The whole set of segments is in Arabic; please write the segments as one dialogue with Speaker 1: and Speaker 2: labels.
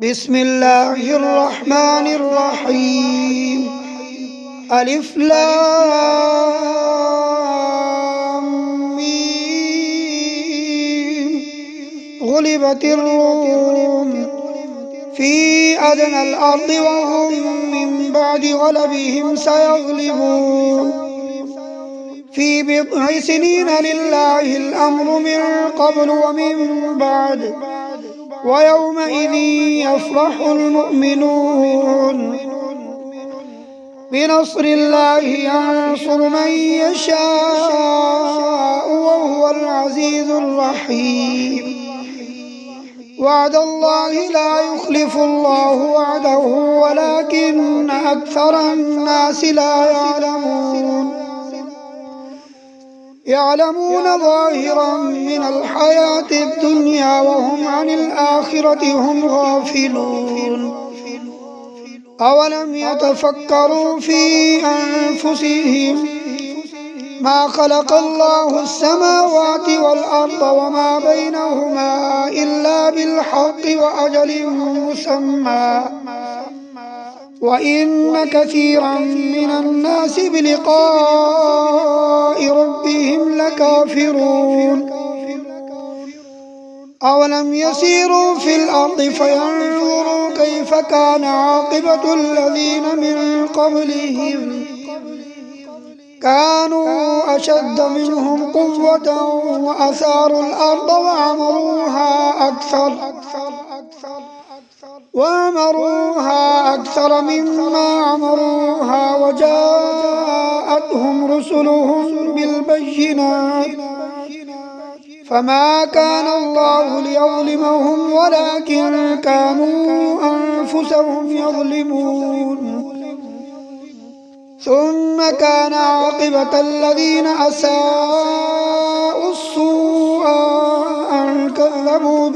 Speaker 1: بسم الله الرحمن الرحيم. ألف لام ميم. غلبت الروم في أدنى الأرض وهم من بعد غلبهم سيغلبون في بضع سنين لله الأمر من قبل ومن بعد ويومئذ يفرح المؤمنون بنصر الله ينصر من يشاء وهو العزيز الرحيم. وعد الله لا يخلف الله وعده ولكن أكثر الناس لا يعلمون ظاهرا من الحياة الدنيا وهم عن الآخرة هم غافلون. أولم يتفكروا في أنفسهم ما خلق الله السماوات والأرض وما بينهما إلا بالحق وأجل مسمى وإن كثيرا من الناس بلقاء ربهم لكافرون. أولم يسيروا في الأرض فينظروا كيف كان عاقبة الذين من قبلهم كانوا أشد منهم قوة وأثاروا الأرض وعمروها أكثر مما عمروها وجاءتهم رسلهم بالبينات فما كان الله ليظلمهم ولكن كانوا أنفسهم يظلمون. ثم كان عاقبة الذين أساءوا السوء أن كذبوا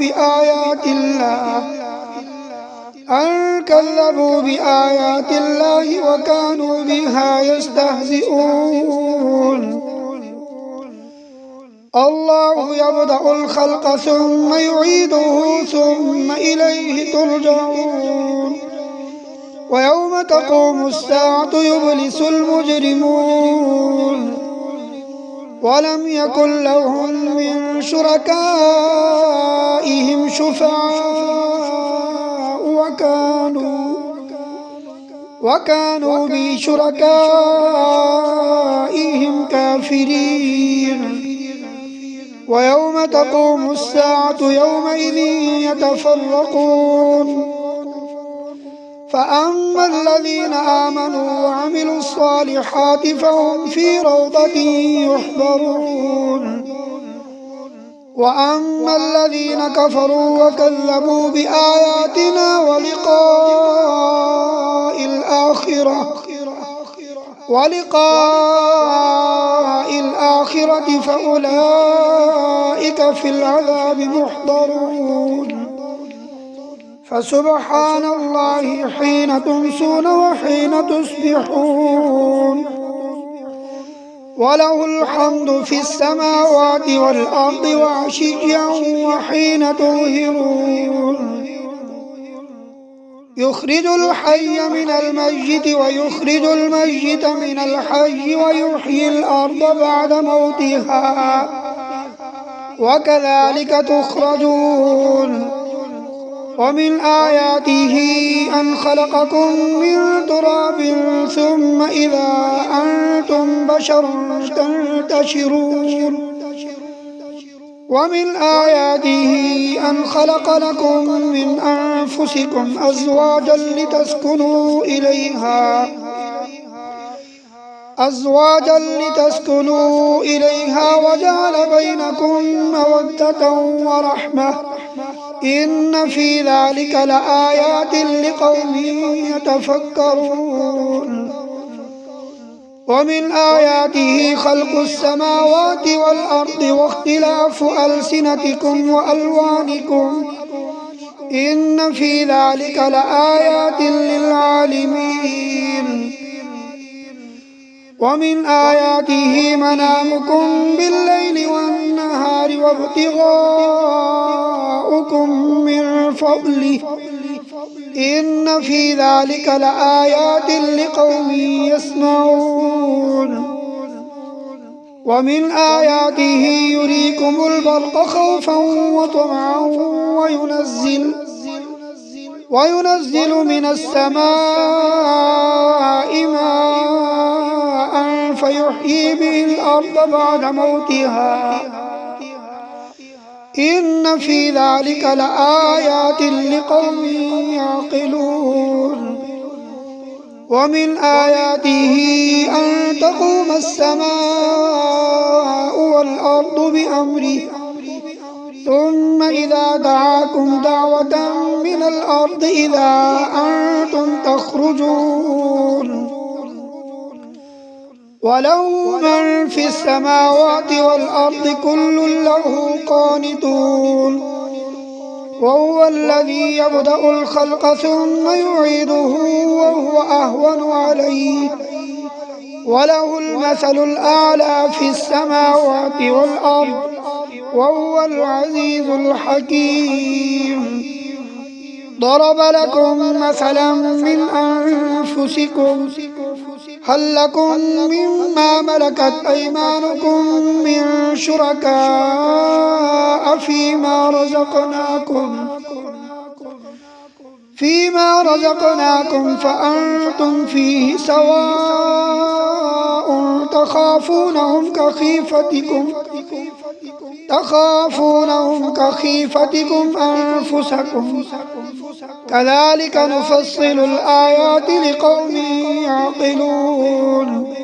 Speaker 1: بآيات الله وكانوا بها يستهزئون. الله يبدأ الخلق ثم يعيده ثم إليه ترجعون. ويوم تقوم الساعة يبلس المجرمون ولم يكن لهم من شركائهم شفعاء وكانوا بشركائهم كافرين. ويوم تقوم الساعة يومئذ يتفرقون فأما الذين آمنوا وعملوا الصالحات فهم في روضة يحبرون وأما الذين كفروا وكذبوا بآياتنا ولقاء الآخرة فأولئك في العذاب محضرون. فسبحان الله حين تمسون وحين تصبحون وله الحمد في السماوات والأرض وعشيا وحين تظهرون. يخرج الحي من الميت ويخرج الميت من الحي ويحيي الأرض بعد موتها وكذلك تخرجون. ومن آياته أن خلقكم من تراب ثم إذا أنتم بشر تنتشرون. ومن آياته أن خلق لكم من أنفسكم أزواجا لتسكنوا إليها وجعل بينكم مودة ورحمة إن في ذلك لآيات لقوم يتفكرون. ومن آياته خلق السماوات والأرض واختلاف ألسنتكم وألوانكم إن في ذلك لآيات للعالمين. ومن آياته منامكم بالليل والنهار وابتغاؤكم من فضله إن في ذلك لآيات لقوم يسمعون ومن آياته يريكم البرق خوفا وطمعا وينزل من السماء ماء فيحيي به الأرض بعد موتها إن في ذلك لآيات لقوم يعقلون ومن آياته أن تقوم السماء والأرض بأمره ثم إذا دعاكم دعوة من الأرض إذا أنتم تخرجون وله من في السماوات والأرض كل له قانتون وهو الذي يبدأ الخلق ثم يعيده وهو أهون عليه وله المثل الأعلى في السماوات والأرض وهو العزيز الحكيم ضرب لكم مثلا من أنفسكم هل لكم مما ملكت أيمانكم من شركاء فيما رزقناكم فأنتم فيه سواء تخافونهم كخيفتكم أنفسكم كذلك نفصل الآيات لقوم يعقلون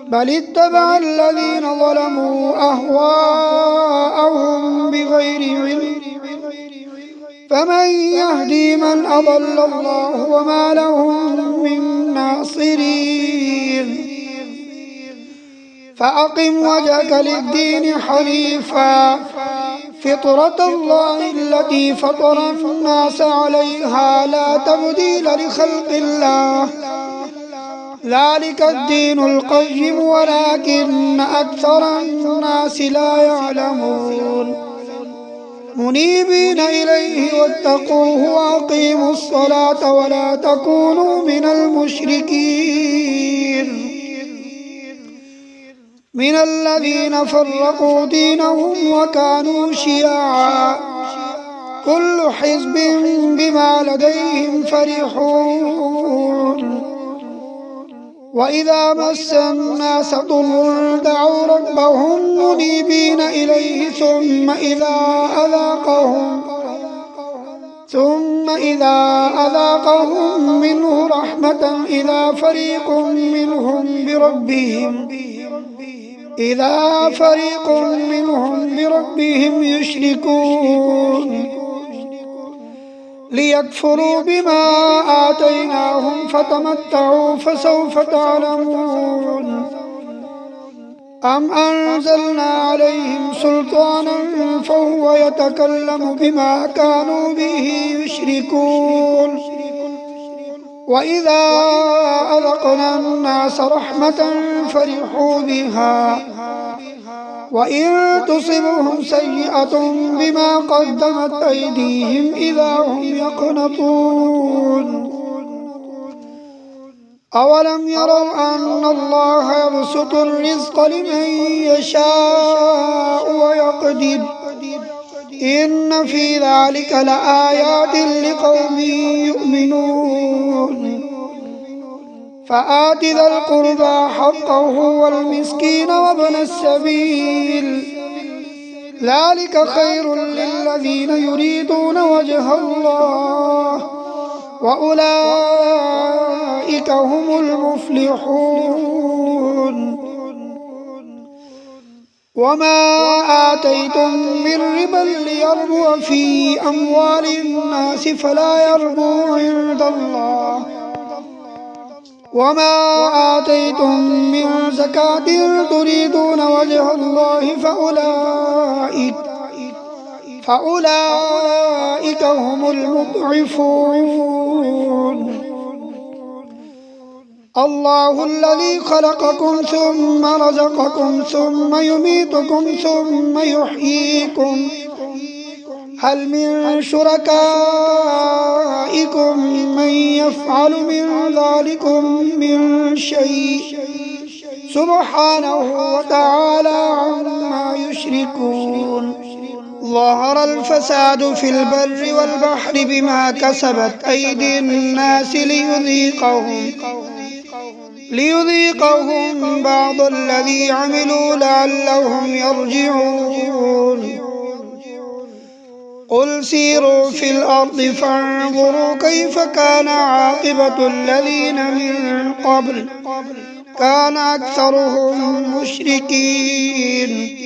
Speaker 1: بل اتبع الذين ظلموا أهواءهم بغير علم فمن يهدي من أضل الله وما لهم من ناصرين فأقم وجهك للدين حنيفا فطرة الله التي فطر الناس عليها لا تبديل لخلق الله ذلك الدين القيم ولكن أكثر الناس لا يعلمون منيبين إليه واتقوه وأقيموا الصلاة ولا تكونوا من المشركين من الذين فرقوا دينهم وكانوا شيعا كل حزب بما لديهم فرحون وإذا مس الناس ضر دعوا ربهم منيبين إليه ثم إذا أذاقهم منه رحمة إذا فريق منهم بربهم يشركون ليكفروا بما آتيناهم فتمتعوا فسوف تعلمون أم أنزلنا عليهم سلطانا فهو يتكلم بما كانوا به يشركون وإذا أذقنا الناس رحمة فرحوا بها وإن تصبهم سيئة بما قدمت أيديهم إذا هم يقنطون أولم يروا أن الله يبسط الرزق لمن يشاء ويقدر إن في ذلك لآيات لقوم يؤمنون فآت ذا القربى حقه والمسكين وابن السبيل ذلك خير للذين يريدون وجه الله وأولئك هم المفلحون وما آتيتم من ربا ليربو في أموال الناس فلا يربو عند الله وما آتيتم من زكاة تريدون وجه الله فأولئك هم المضعفون الله الذي خلقكم ثم رزقكم ثم يميتكم ثم يحييكم هل من شركائكم من يفعل من ذلكم من شيء سبحانه وتعالى عما يشركون ظهر الفساد في البر والبحر بما كسبت أيدي الناس ليذيقهم بعض الذي عملوا لعلهم يرجعون قل سيروا في الأرض فانظروا كيف كان عاقبة الذين من قبل كان أكثرهم مشركين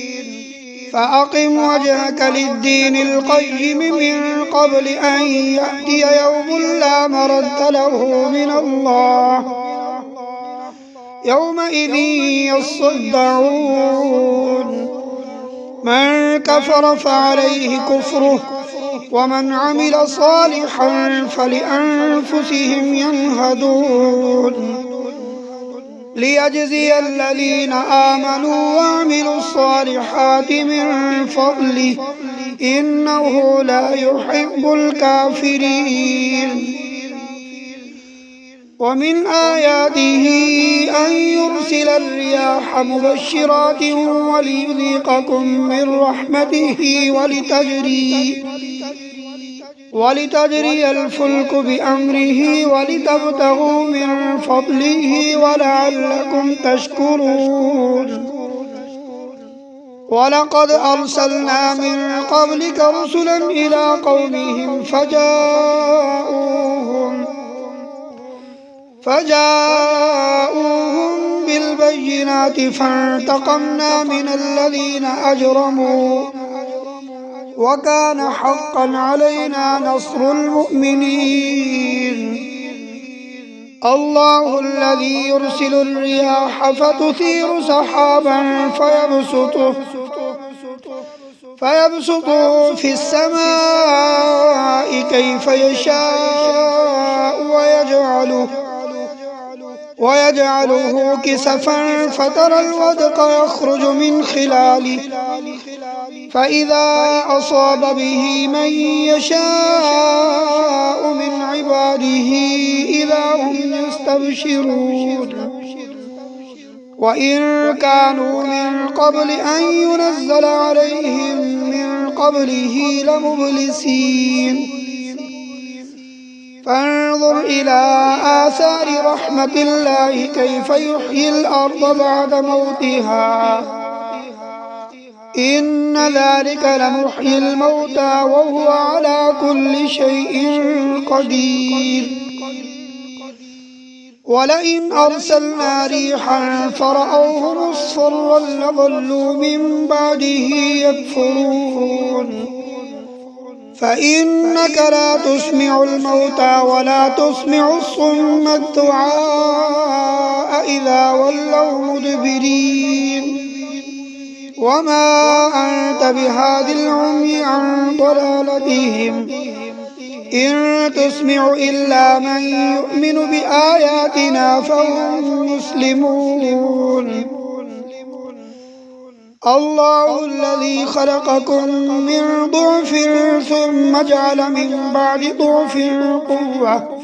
Speaker 1: فأقم وجهك للدين القيم من قبل أن يأتي يوم لا مرد له من الله يومئذ يصدعون من كفر فعليه كفره ومن عمل صالحا فلأنفسهم يمهدون ليجزي الذين آمنوا وعملوا الصالحات من فضله إنه لا يحب الكافرين ومن آياته أن يرسل الرياح مبشرات وليذيقكم من رحمته ولتجري الفلك بأمره ولتبتغوا من فضله ولعلكم تشكرون ولقد أرسلنا من قبلك رسلا إلى قومهم فجاءوهم بالبينات فانتقمنا من الذين أجرموا وكان حقا علينا نصر المؤمنين الله الذي يرسل الرياح فتثير سحابا فيبسطه في السماء كيف يشاء ويجعله كسفا فترى الودق يخرج من خلاله فإذا أصاب به من يشاء من عباده إذا هم يستبشرون وإن كانوا من قبل أن ينزل عليهم من قبله لمبلسين فانظر إلى آثار رحمة الله كيف يحيي الأرض بعد موتها إن ذلك لمحيي الموتى وهو على كل شيء قدير ولئن أرسلنا ريحا فرأوه مصفرا لظلوا من بعده يكفرون فإنك لا تسمع الموتى ولا تسمع الصم الدعاء إذا ولوا مدبرين وما أنت بهاد العمي عن ضلالتهم إن تسمع إلا من يؤمن بآياتنا فهم مسلمون الله الذي خلقكم من ضعف ثم جعل من بعد ضعف قوة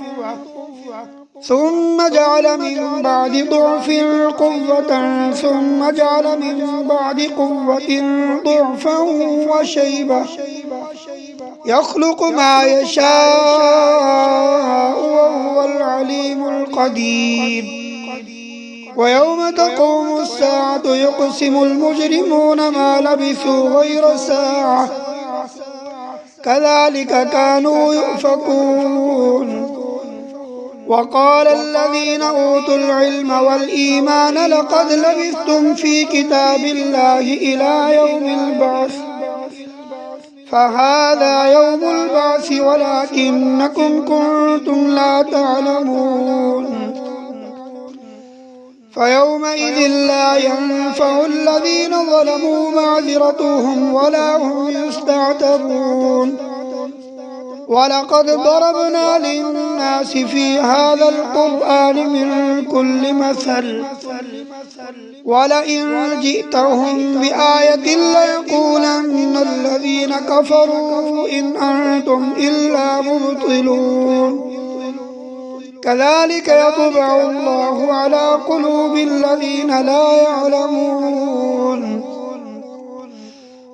Speaker 1: ثم جعل من بعد ضعف قوة ثم جعل من بعد قوة ضعفا وشيبة يخلق ما يشاء وهو العليم القدير ويوم تقوم الساعة يقسم المجرمون ما لبثوا غير ساعة كذلك كانوا يؤفكون وقال الذين أوتوا العلم والإيمان لقد لبثتم في كتاب الله إلى يوم البعث فهذا يوم البعث ولكنكم كنتم لا تعلمون فيومئذ لا ينفع الذين ظلموا معذرتهم ولا هم يستعتبون ولقد ضربنا للناس في هذا القرآن من كل مثل ولئن جئتهم بآية ليقولن الذين كفروا إن أنتم إلا مبطلون كذلك يطبع الله على قلوب الذين لا يعلمون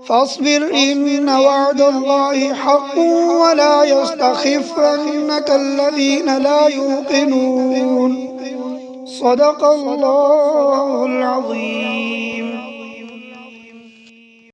Speaker 1: فاصبر إن وعد الله حق ولا يستخفنك الذين لا يوقنون صدق الله العظيم.